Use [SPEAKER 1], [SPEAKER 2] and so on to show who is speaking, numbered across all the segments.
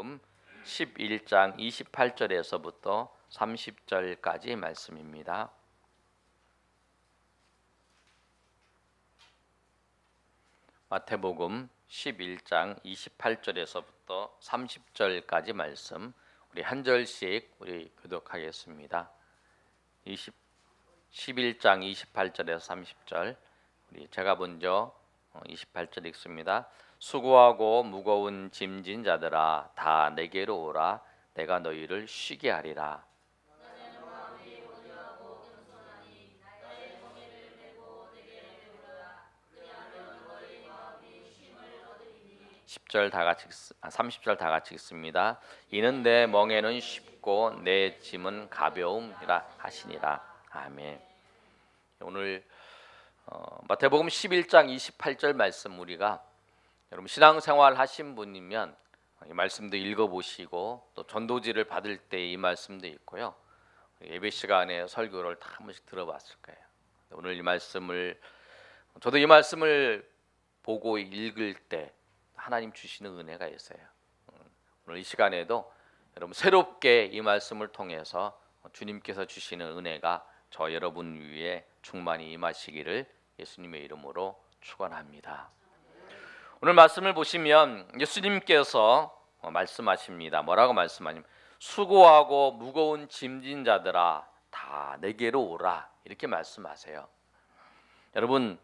[SPEAKER 1] 마태복음 11장 28절에서부터 30절까지 말씀입니다. 마태복음 11장 28절에서부터 30절까지 말씀 우리 한 절씩 우리 교독하겠습니다. 11장 28절에서 30절 우리 제가 먼저 28절 읽습니다. 수고하고 무거운 짐진 자들아 다 내게로 오라. 내가 너희를 쉬게 하리라. 10절 다 같이 30절 다 같이 읽습니다. 이는 내 멍에는 쉽고 내 짐은 가벼움이라 하시니라. 아멘. 오늘 마태복음 11장 28절 말씀 우리가 여러분 신앙생활 하신 분이면 이 말씀도 읽어보시고 또 전도지를 받을 때 이 말씀도 있고요. 예배 시간에 설교를 다 한 번씩 들어봤을 거예요. 오늘 이 말씀을 저도 이 말씀을 보고 읽을 때 하나님 주시는 은혜가 있어요. 오늘 이 시간에도 여러분 새롭게 이 말씀을 통해서 주님께서 주시는 은혜가 저 여러분 위에 충만히 임하시기를 예수님의 이름으로 축원합니다. 오늘 말씀을 보시면 예수님께서 말씀하십니다. 뭐라고 말씀하냐면 수고하고 무거운 짐진 자들아 다 내게로 오라 이렇게 말씀하세요. 여러분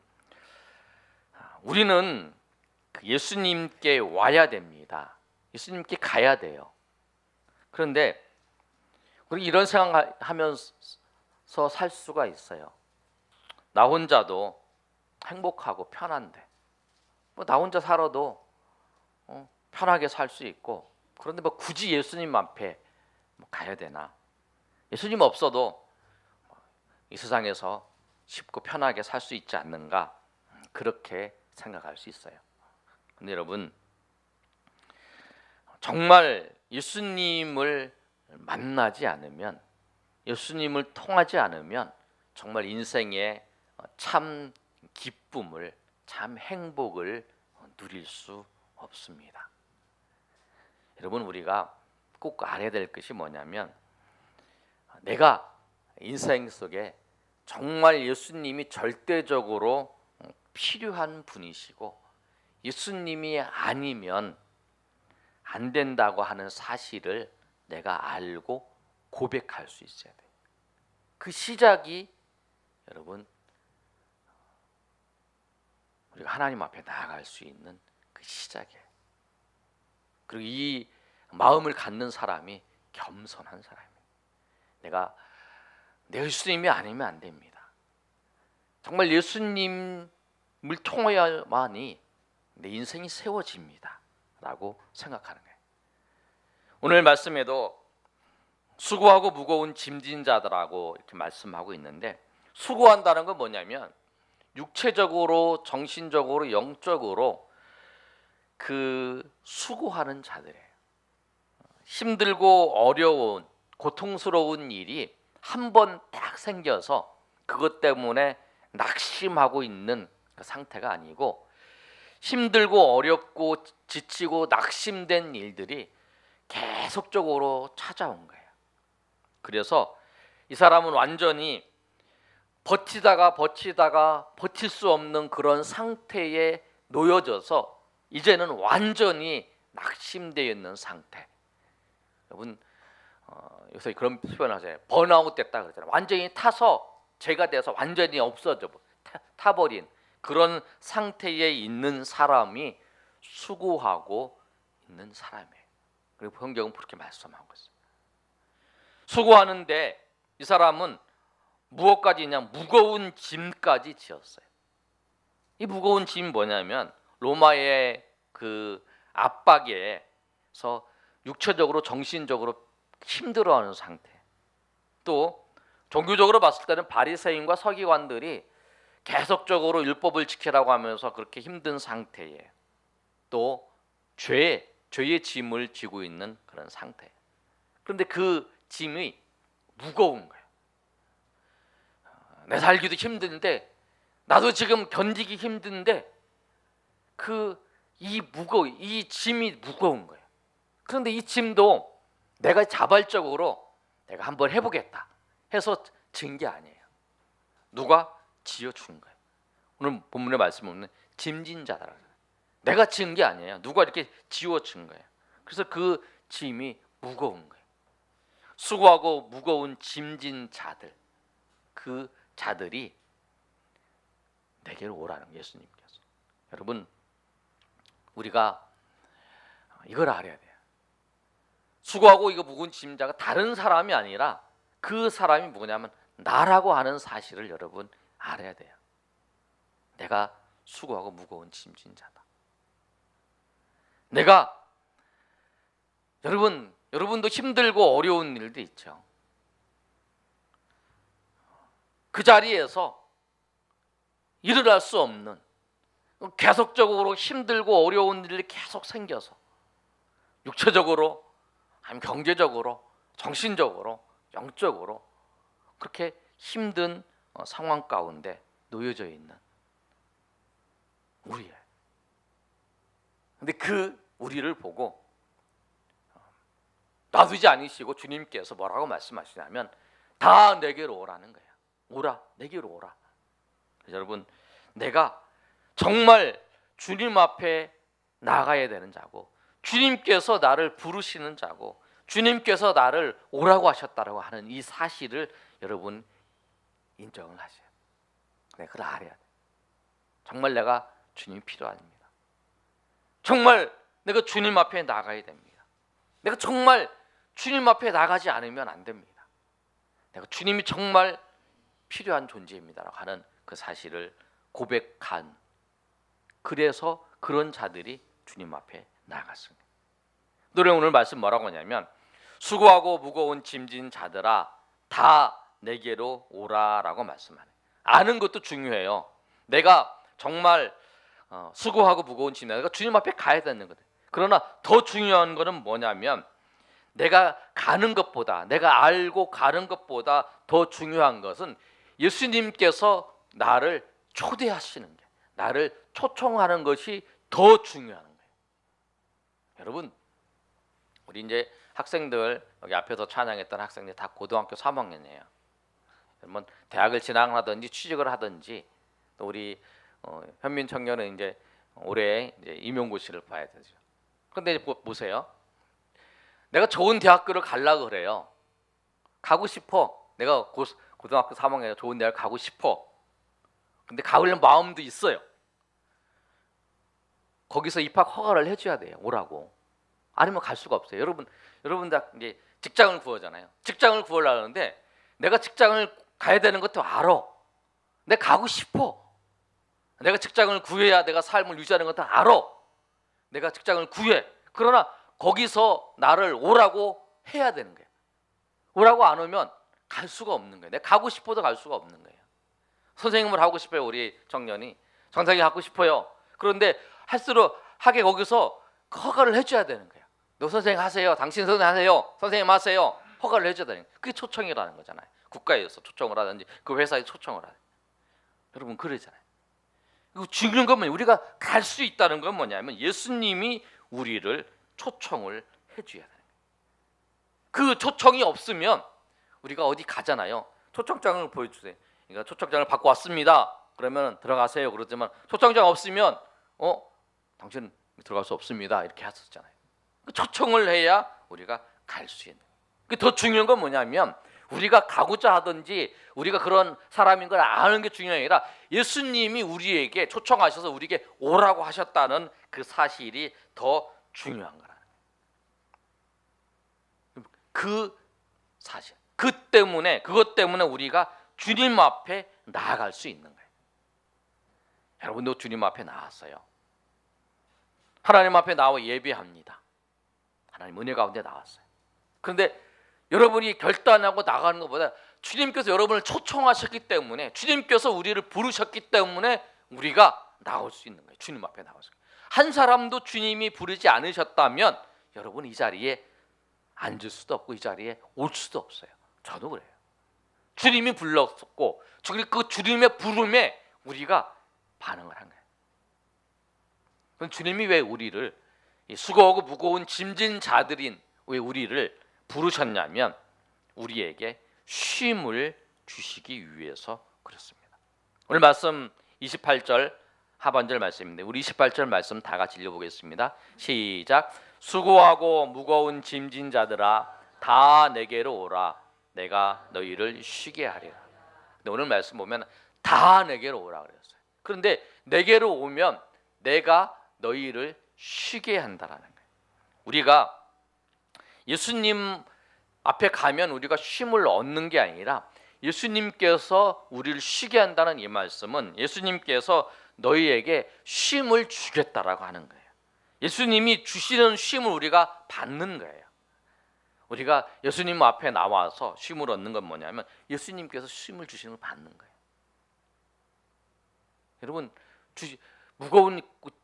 [SPEAKER 1] 우리는 예수님께 와야 됩니다. 예수님께 가야 돼요. 그런데 우리 이런 생각하면서 살 수가 있어요. 나 혼자도 행복하고 편한데 나 혼자 살아도 편하게 살 수 있고 그런데 굳이 예수님 앞에 가야 되나? 예수님 없어도 이 세상에서 쉽고 편하게 살 수 있지 않는가? 그렇게 생각할 수 있어요. 근데 여러분 정말 예수님을 만나지 않으면 예수님을 통하지 않으면 정말 인생의 참 기쁨을 참 행복을 누릴 수 없습니다. 여러분 우리가 꼭 알아야 될 것이 뭐냐면 내가 인생 속에 정말 예수님이 절대적으로 필요한 분이시고 예수님이 아니면 안 된다고 하는 사실을 내가 알고 고백할 수 있어야 돼요. 그 시작이 여러분 우리가 하나님 앞에 나아갈 수 있는 그 시작이에요. 그리고 이 마음을 갖는 사람이 겸손한 사람이에요. 내가 내 예수님이 아니면 안 됩니다. 정말 예수님을 통해야만이 내 인생이 세워집니다 라고 생각하는 거예요. 오늘 말씀에도 수고하고 무거운 짐진 자들하고 이렇게 말씀하고 있는데 수고한다는 건 뭐냐면 육체적으로 정신적으로 영적으로 그 수고하는 자들이에요. 힘들고 어려운 고통스러운 일이 한 번 딱 생겨서 그것 때문에 낙심하고 있는 그 상태가 아니고 힘들고 어렵고 지치고 낙심된 일들이 계속적으로 찾아온 거예요. 그래서 이 사람은 완전히 버티다가 버틸 수 없는 그런 상태에 놓여져서 이제는 완전히 낙심되어 있는 상태. 여러분 요새 그런 표현을 하잖아요. 번아웃 됐다 그러잖아요. 완전히 타서 죄가 돼서 완전히 없어져 타버린 그런 상태에 있는 사람이 수고하고 있는 사람이에요. 그리고 성경은 그렇게 말씀하고 있어요. 수고하는데 이 사람은 무엇까지 있냐? 무거운 짐까지 지었어요. 이 무거운 짐이 뭐냐면 로마의 그 압박에서 육체적으로 정신적으로 힘들어하는 상태. 또 종교적으로 봤을 때는 바리새인과 서기관들이 계속적으로 율법을 지키라고 하면서 그렇게 힘든 상태에 또 죄의 짐을 지고 있는 그런 상태. 그런데 그 짐이 무거운 거예요. 내 살기도 힘든데 나도 지금 견디기 힘든데 이 짐이 무거운 거예요. 그런데 이 짐도 내가 자발적으로 내가 한번 해보겠다 해서 진 게 아니에요. 누가 지어준 거예요. 오늘 본문의 말씀 보면 짐진 자다. 내가 지은 게 아니에요. 누가 이렇게 지어준 거예요. 그래서 그 짐이 무거운 거예요. 수고하고 무거운 짐진 자들, 그 자들이 내게로 오라는 예수님께서. 여러분, 우리가 이걸 알아야 돼요. 수고하고 이거 무거운 짐자가 다른 사람이 아니라 그 사람이 뭐냐면 나라고 하는 사실을 여러분 알아야 돼요. 내가 수고하고 무거운 짐진 자다. 내가 여러분도 힘들고 어려운 일도 있죠. 그 자리에서 일어날 수 없는 계속적으로 힘들고 어려운 일이 계속 생겨서 육체적으로 아니면 경제적으로 정신적으로 영적으로 그렇게 힘든 상황 가운데 놓여져 있는 우리예요. 근데 그 우리를 보고 놔두지 않으시고 주님께서 뭐라고 말씀하시냐면 다 내게로 오라는 거예요. 오라, 내게로 오라. 여러분, 내가 정말 주님 앞에 나가야 되는 자고 주님께서 나를 부르시는 자고 주님께서 나를 오라고 하셨다라고 하는 이 사실을 여러분 인정을 하셔요. 내가 그걸 알아야 돼. 정말 내가 주님이 필요합니다. 정말 내가 주님 앞에 나가야 됩니다. 내가 정말 주님 앞에 나가지 않으면 안 됩니다. 내가 주님이 정말 필요한 존재입니다라고 하는 그 사실을 고백한, 그래서 그런 자들이 주님 앞에 나갔습니다. 노래 오늘 말씀 뭐라고 하냐면 수고하고 무거운 짐진 자들아 다 내게로 오라라고 말씀하네요. 아는 것도 중요해요. 내가 정말 수고하고 무거운 짐, 내가 주님 앞에 가야 되는 거예요. 그러나 더 중요한 것은 뭐냐면 내가 가는 것보다, 내가 알고 가는 것보다 더 중요한 것은 예수님께서 나를 초대하시는 게, 나를 초청하는 것이 더 중요한 거예요. 여러분, 우리 이제 학생들, 여기 앞에서 찬양했던 학생들 다 고등학교 3학년이에요. 여러분, 대학을 진학하든지 취직을 하든지, 또 우리 현민 청년은 이제 올해 이제 임용고시를 봐야 되죠. 그런데 보세요. 내가 좋은 대학교를 가려고 그래요. 가고 싶어. 내가 고등학교 3학년에 좋은 대학 가고 싶어. 근데 가려는 마음도 있어요. 거기서 입학 허가를 해줘야 돼요. 오라고. 아니면 갈 수가 없어요. 여러분 다 이제 직장을 구하잖아요. 직장을 구하려고 하는데 내가 직장을 가야 되는 것도 알아. 내가 가고 싶어. 내가 직장을 구해야 내가 삶을 유지하는 것도 알아. 내가 직장을 구해. 그러나 거기서 나를 오라고 해야 되는 거예요. 오라고 안 오면 갈 수가 없는 거예요. 내가 가고 싶어도 갈 수가 없는 거예요. 선생님을 하고 싶어요. 우리 청년이 선생님 하고 싶어요. 그런데 할수록 하게 거기서 허가를 해줘야 되는 거예요. 너 선생님 하세요. 당신 선생님 하세요. 선생님 하세요. 허가를 해줘야 되는 거예요. 그게 초청이라는 거잖아요. 국가에서 초청을 하든지 그 회사에 초청을 하든지. 여러분 그러잖아요. 그리고 중요한 건 우리가 갈 수 있다는 건 뭐냐면 예수님이 우리를 초청을 해줘야 되는 거예요. 그 초청이 없으면 우리가 어디 가잖아요. 초청장을 보여주세요. 그러니까 초청장을 받고 왔습니다. 그러면 들어가세요. 그러지만 초청장 없으면 당신 들어갈 수 없습니다. 이렇게 하셨잖아요. 초청을 해야 우리가 갈 수 있는. 더 중요한 건 뭐냐면 우리가 가고자 하든지 우리가 그런 사람인 걸 아는 게 중요한 게 아니라 예수님이 우리에게 초청하셔서 우리에게 오라고 하셨다는 그 사실이 더 중요한 거라는 거예요. 그 사실, 그것 때문에 우리가 주님 앞에 나아갈 수 있는 거예요. 여러분도 주님 앞에 나왔어요. 하나님 앞에 나와 예배합니다. 하나님 은혜 가운데 나왔어요. 그런데 여러분이 결단하고 나가는 것보다 주님께서 여러분을 초청하셨기 때문에, 주님께서 우리를 부르셨기 때문에 우리가 나올 수 있는 거예요. 주님 앞에 나올 수 있는 거예요. 한 사람도 주님이 부르지 않으셨다면 여러분 이 자리에 앉을 수도 없고 이 자리에 올 수도 없어요. 저도 그래요. 주님이 불렀고 그 주님의 부름에 우리가 반응을 한 거예요. 그럼 주님이 왜 우리를 이 수고하고 무거운 짐진 자들인 왜 우리를 부르셨냐면 우리에게 쉼을 주시기 위해서 그렇습니다. 오늘 말씀 28절 하반절 말씀인데 우리 28절 말씀 다 같이 읽어보겠습니다. 시작. 수고하고 무거운 짐진 자들아 다 내게로 오라 내가 너희를 쉬게 하리라. 근데 오늘 말씀 보면 다 내게로 오라 그랬어요. 그런데 내게로 오면 내가 너희를 쉬게 한다라는 거예요. 우리가 예수님 앞에 가면 우리가 쉼을 얻는 게 아니라 예수님께서 우리를 쉬게 한다는 이 말씀은 예수님께서 너희에게 쉼을 주겠다라고 하는 거예요. 예수님이 주시는 쉼을 우리가 받는 거예요. 우리가 예수님 앞에 나와서 쉼을 얻는 건 뭐냐면 예수님께서 쉼을 주시는 걸 받는 거예요. 여러분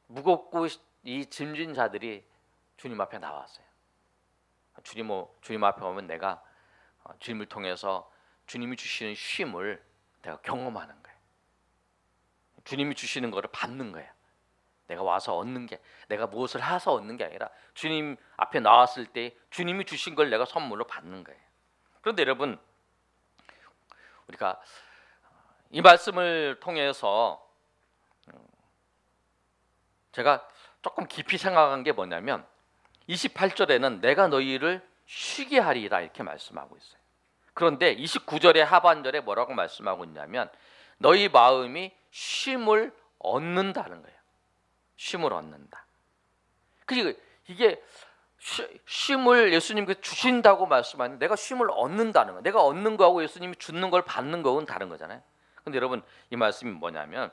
[SPEAKER 1] 무겁고 이 짐진 자들이 주님 앞에 나왔어요. 주님 앞에 오면 내가 주님을 통해서 주님이 주시는 쉼을 내가 경험하는 거예요. 주님이 주시는 것을 받는 거예요. 내가 와서 얻는 게 내가 무엇을 해서 얻는 게 아니라 주님 앞에 나왔을 때 주님이 주신 걸 내가 선물로 받는 거예요. 그런데 여러분 우리가 이 말씀을 통해서 제가 조금 깊이 생각한 게 뭐냐면 28절에는 내가 너희를 쉬게 하리라 이렇게 말씀하고 있어요. 그런데 29절의 하반절에 뭐라고 말씀하고 있냐면 너희 마음이 쉼을 얻는다는 거예요. 쉼을 얻는다. 그리고 이게 쉼을 예수님께서 주신다고 말씀하는데 내가 쉼을 얻는다는 거예요. 내가 얻는 거하고 예수님이 주는 걸 받는 거는 다른 거잖아요. 근데 여러분 이 말씀이 뭐냐면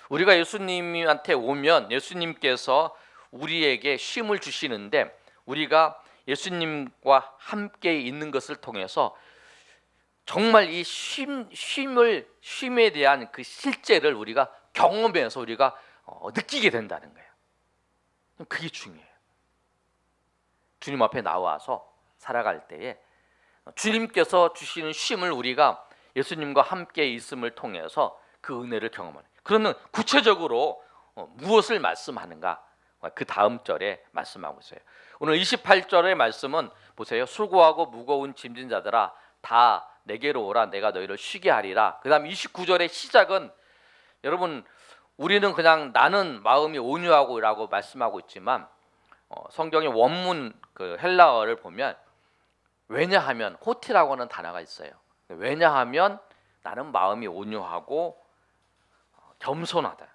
[SPEAKER 1] 우리가 예수님한테 오면 예수님께서 우리에게 쉼을 주시는데 우리가 예수님과 함께 있는 것을 통해서 정말 이 쉼에 대한 그 실제를 우리가 경험해서 우리가 느끼게 된다는 거예요. 그게 중요해요. 주님 앞에 나와서 살아갈 때에 주님께서 주시는 쉼을 우리가 예수님과 함께 있음을 통해서 그 은혜를 경험하는. 그러면 구체적으로 무엇을 말씀하는가? 그 다음 절에 말씀하고 있어요. 오늘 28절의 말씀은 보세요. 수고하고 무거운 짐진 자들아 다 내게로 오라 내가 너희를 쉬게 하리라. 그 다음 29절의 시작은 여러분 우리는 그냥 나는 마음이 온유하고 라고 말씀하고 있지만 성경의 원문 그 헬라어를 보면 왜냐하면 호티라고 하는 단어가 있어요. 왜냐하면 나는 마음이 온유하고 겸손하다.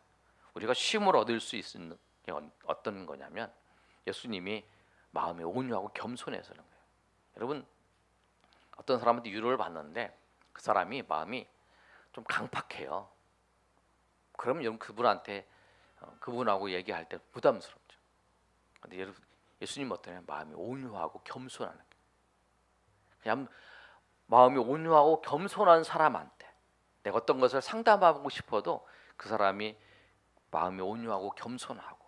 [SPEAKER 1] 우리가 쉼을 얻을 수 있는 게 어떤 거냐면 예수님이 마음이 온유하고 겸손해서는 거예요. 여러분 어떤 사람한테 위로를 받는데 그 사람이 마음이 좀 강팍해요. 그러면 여러분 그분한테 그분하고 얘기할 때 부담스럽죠. 근데 여러분 예수님 어떠냐면 마음이 온유하고 겸손하는 거예요. 그냥 마음이 온유하고 겸손한 사람한테 내가 어떤 것을 상담하고 싶어도 그 사람이 마음이 온유하고 겸손하고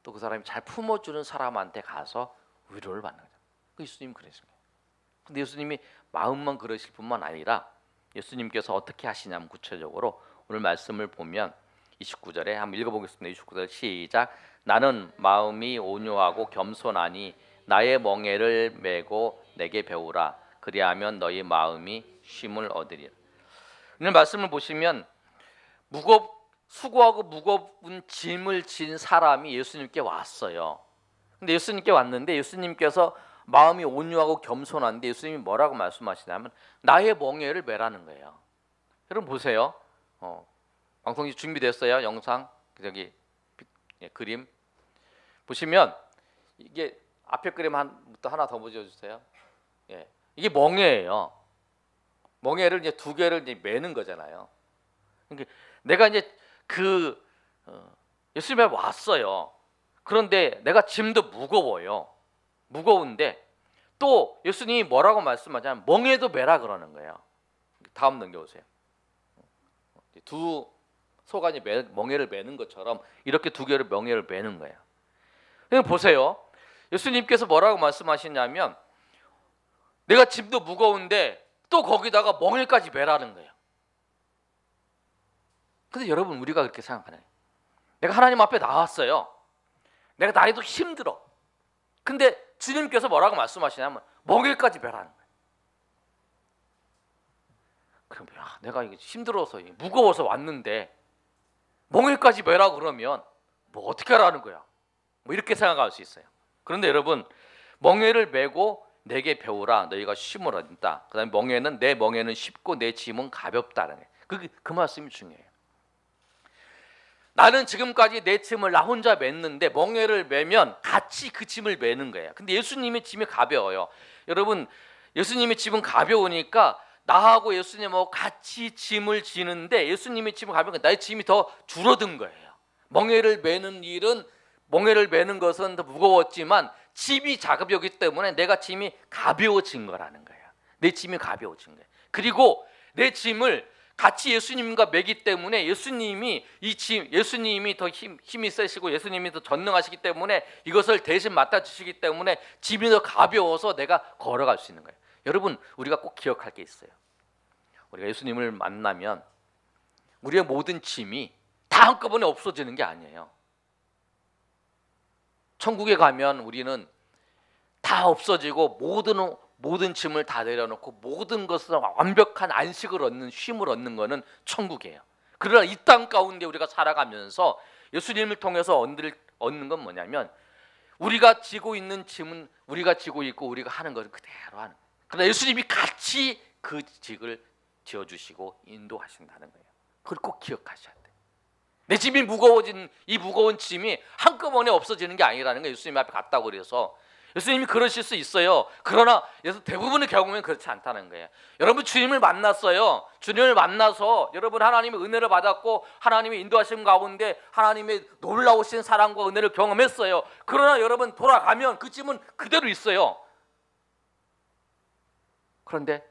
[SPEAKER 1] 또 그 사람이 잘 품어주는 사람한테 가서 위로를 받는 거죠. 그 예수님 그랬습니다. 근데 예수님이 마음만 그러실 뿐만 아니라 예수님께서 어떻게 하시냐면 구체적으로 오늘 말씀을 보면 29절에 한번 읽어보겠습니다. 29절 시작. 나는 마음이 온유하고 겸손하니 나의 멍에를 메고 내게 배우라. 그리하면 너희 마음이 쉼을 얻으리라. 오늘 말씀을 보시면 수고하고 무거운 짐을 진 사람이 예수님께 왔어요. 근데 예수님께 왔는데 예수님께서 마음이 온유하고 겸손한데 예수님이 뭐라고 말씀하시냐면 나의 멍에를 메라는 거예요. 여러분 보세요. 방송이 준비됐어요. 영상 저기 그림 보시면 이게 앞에 그림 하나 더 보여주세요. 예, 이게 멍에예요. 멍에를 이제 두 개를 이제 매는 거잖아요. 그러니까 내가 이제 예수님에 왔어요. 그런데 내가 짐도 무거워요. 무거운데 또 예수님이 뭐라고 말씀하냐면 멍에도 매라 그러는 거예요. 다음 넘겨보세요. 두 소간이 멍에를 매는 것처럼 이렇게 두 개를 멍에를 매는 거예요. 그러니까 보세요. 예수님께서 뭐라고 말씀하시냐면 내가 짐도 무거운데 또 거기다가 멍에까지 매라는 거예요. 근데 여러분 우리가 그렇게 생각하나요? 내가 하나님 앞에 나왔어요. 내가 나이도 힘들어. 근데 주님께서 뭐라고 말씀하시냐면 멍에까지 매라는 거예요. 그럼 내가 이게 힘들어서 무거워서 왔는데 멍에까지 매라고 그러면 뭐 어떻게 하라는 거야? 뭐 이렇게 생각할 수 있어요. 그런데 여러분, 멍에를 메고 내게 배우라, 너희가 쉼을 얻는다. 그다음에 내 멍에는 쉽고 내 짐은 가볍다는 거예요. 그 말씀이 중요해요. 나는 지금까지 내 짐을 나 혼자 맸는데 멍에를 메면 같이 그 짐을 메는 거예요. 근데 예수님의 짐이 가벼워요. 여러분, 예수님의 짐은 가벼우니까 나하고 예수님하고 같이 짐을 지는데 예수님의 짐은 가벼우니까 나의 짐이 더 줄어든 거예요. 멍에를 메는 것은 더 무거웠지만 짐이 작업이었기 때문에 내가 짐이 가벼워진 거라는 거예요. 내 짐이 가벼워진 거예요. 그리고 내 짐을 같이 예수님과 매기 때문에 예수님이 더 힘이 세시고 예수님이 더 전능하시기 때문에 이것을 대신 맡아주시기 때문에 짐이 더 가벼워서 내가 걸어갈 수 있는 거예요. 여러분, 우리가 꼭 기억할 게 있어요. 우리가 예수님을 만나면 우리의 모든 짐이 다 한꺼번에 없어지는 게 아니에요. 천국에 가면 우리는 다 없어지고 모든 짐을 다 내려놓고 모든 것을 완벽한 안식을 얻는, 쉼을 얻는 것은 천국이에요. 그러나 이 땅 가운데 우리가 살아가면서 예수님을 통해서 얻는 건 뭐냐면 우리가 지고 있는 짐은 우리가 지고 있고 우리가 하는 것은 그대로 하는 거예요. 그러나 예수님이 같이 그 직을 지어주시고 인도하신다는 거예요. 그걸 꼭 기억하셔야 돼요. 내 짐이 무거워진 이 무거운 짐이 한꺼번에 없어지는 게 아니라는 거예요. 예수님 앞에 갔다고 그래서 예수님이 그러실 수 있어요. 그러나 대부분의 경우는 그렇지 않다는 거예요. 여러분, 주님을 만났어요. 주님을 만나서 여러분 하나님의 은혜를 받았고 하나님의 인도하심 가운데 하나님의 놀라우신 사랑과 은혜를 경험했어요. 그러나 여러분 돌아가면 그 짐은 그대로 있어요. 그런데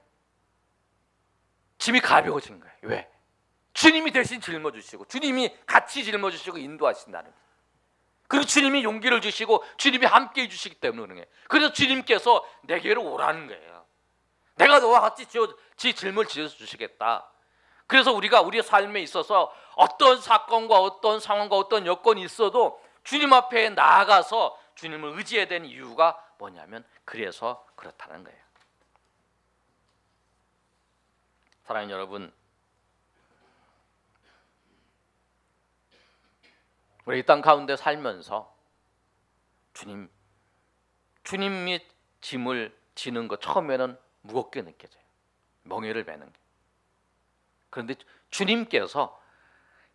[SPEAKER 1] 짐이 가벼워진 거예요. 왜? 주님이 대신 짊어주시고 주님이 같이 짊어주시고 인도하신다는 거예요. 그리고 주님이 용기를 주시고 주님이 함께 해주시기 때문에 그런 거예요. 그래서 주님께서 내게로 오라는 거예요. 내가 너와 같이 짐을 지어주시겠다. 그래서 우리가 우리의 삶에 있어서 어떤 사건과 어떤 상황과 어떤 여건이 있어도 주님 앞에 나아가서 주님을 의지해야 되는 이유가 뭐냐면 그래서 그렇다는 거예요. 사랑하는 여러분, 우리 이 땅 가운데 살면서 주님이 짐을 지는 것 처음에는 무겁게 느껴져요. 멍에를 매는 게. 그런데 주님께서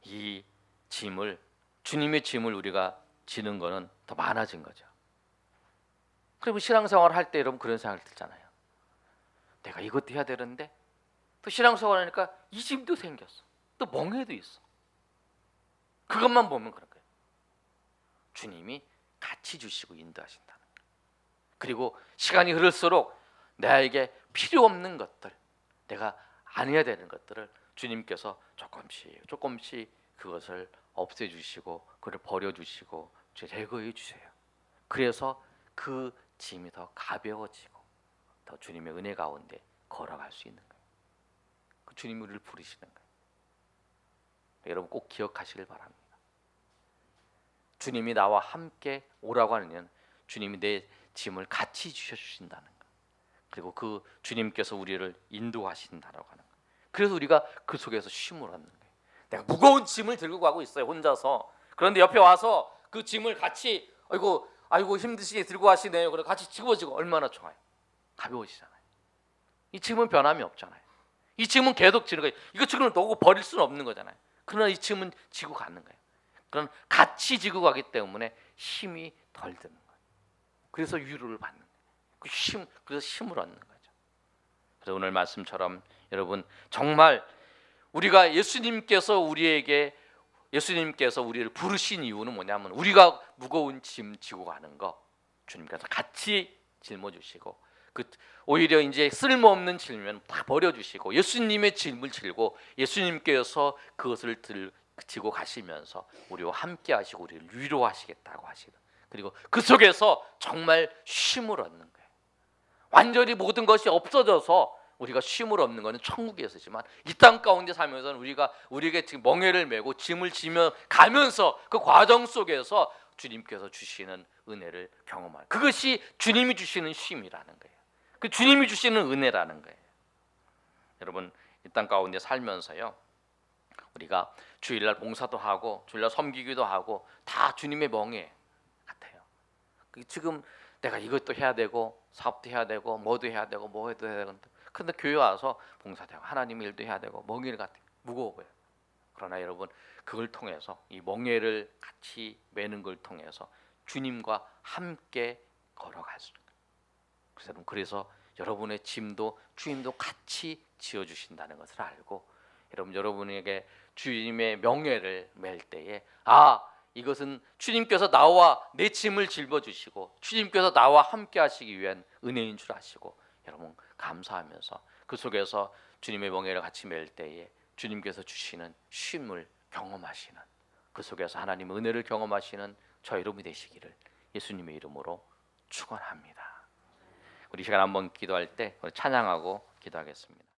[SPEAKER 1] 이 주님의 짐을 우리가 지는 거는 더 많아진 거죠. 그리고 신앙생활 할 때 여러분 그런 생각이 들잖아요. 내가 이것도 해야 되는데 또 신앙생활 하니까 이 짐도 생겼어. 또 멍에도 있어. 그것만 보면 그런 거예요. 주님이 같이 주시고 인도하신다는 거예요. 그리고 시간이 흐를수록 나에게 필요 없는 것들, 내가 안 해야 되는 것들을 주님께서 조금씩 그것을 없애주시고 그걸 버려주시고 제거해 주세요. 그래서 그 짐이 더 가벼워지고 더 주님의 은혜 가운데 걸어갈 수 있는 거예요. 그 주님이 우리를 부르시는 거예요. 여러분 꼭 기억하시길 바랍니다. 주님이 나와 함께 오라고 하는 주님이 내 짐을 같이 주신다는 것. 그리고 그 주님께서 우리를 인도하신다라고 하는 것. 그래서 우리가 그 속에서 쉼을 얻는 거예요. 내가 무거운 짐을 들고 가고 있어요, 혼자서. 그런데 옆에 와서 그 짐을 같이 아이고 힘드시게 들고 가시네요. 그래 같이 집어지고 얼마나 좋아요. 가벼우시잖아요. 이 짐은 변함이 없잖아요. 이 짐은 계속 지는 거예요. 이거 지금 놓고 버릴 수는 없는 거잖아요. 그러나 이 짐은 지고 가는 거예요. 그런 같이 지고 가기 때문에 힘이 덜 드는 거예요. 그래서 위로를 받는 거예요. 그래서 힘을 얻는 거죠. 그래서 오늘 말씀처럼 여러분 정말 우리가 예수님께서 우리를 부르신 이유는 뭐냐면 우리가 무거운 짐 지고 가는 거 주님께서 같이 짊어주시고 오히려 이제 쓸모없는 짐은 다 버려주시고 예수님의 짐을 질고 예수님께서 그것을 지고 가시면서 우리와 함께 하시고 우리를 위로하시겠다고 하시는, 그리고 그 속에서 정말 쉼을 얻는 거예요. 완전히 모든 것이 없어져서 우리가 쉼을 얻는 것은 천국에서지만 이 땅 가운데 살면서는 우리에게 지금 멍에를 메고 짐을 지며 가면서 그 과정 속에서 주님께서 주시는 은혜를 경험할, 그것이 주님이 주시는 쉼이라는 거예요. 그 주님이 주시는 은혜라는 거예요. 여러분, 이 땅 가운데 살면서요, 우리가 주일날 봉사도 하고 주일날 섬기기도 하고 다 주님의 멍에 같아요. 지금 내가 이것도 해야 되고 사업도 해야 되고 뭐도 해야 되고 뭐 해도 해야 되고, 근데 교회 와서 봉사도 하고 하나님 일도 해야 되고 멍에 같아요. 무거워요. 그러나 여러분, 그걸 통해서 이 멍에를 같이 매는 걸 통해서 주님과 함께 걸어갈 수 있는 거예요. 그래서 여러분의 짐도 주님도 같이 지어주신다는 것을 알고, 여러분에게 주님의 명예를 맬 때에 이것은 주님께서 나와 내 짐을 짊어주시고 주님께서 나와 함께 하시기 위한 은혜인 줄 아시고, 여러분 감사하면서 그 속에서 주님의 명예를 같이 맬 때에 주님께서 주시는 쉼을 경험하시는, 그 속에서 하나님의 은혜를 경험하시는 저 여러분이 되시기를 예수님의 이름으로 축원합니다. 우리 시간 한번 기도할 때 찬양하고 기도하겠습니다.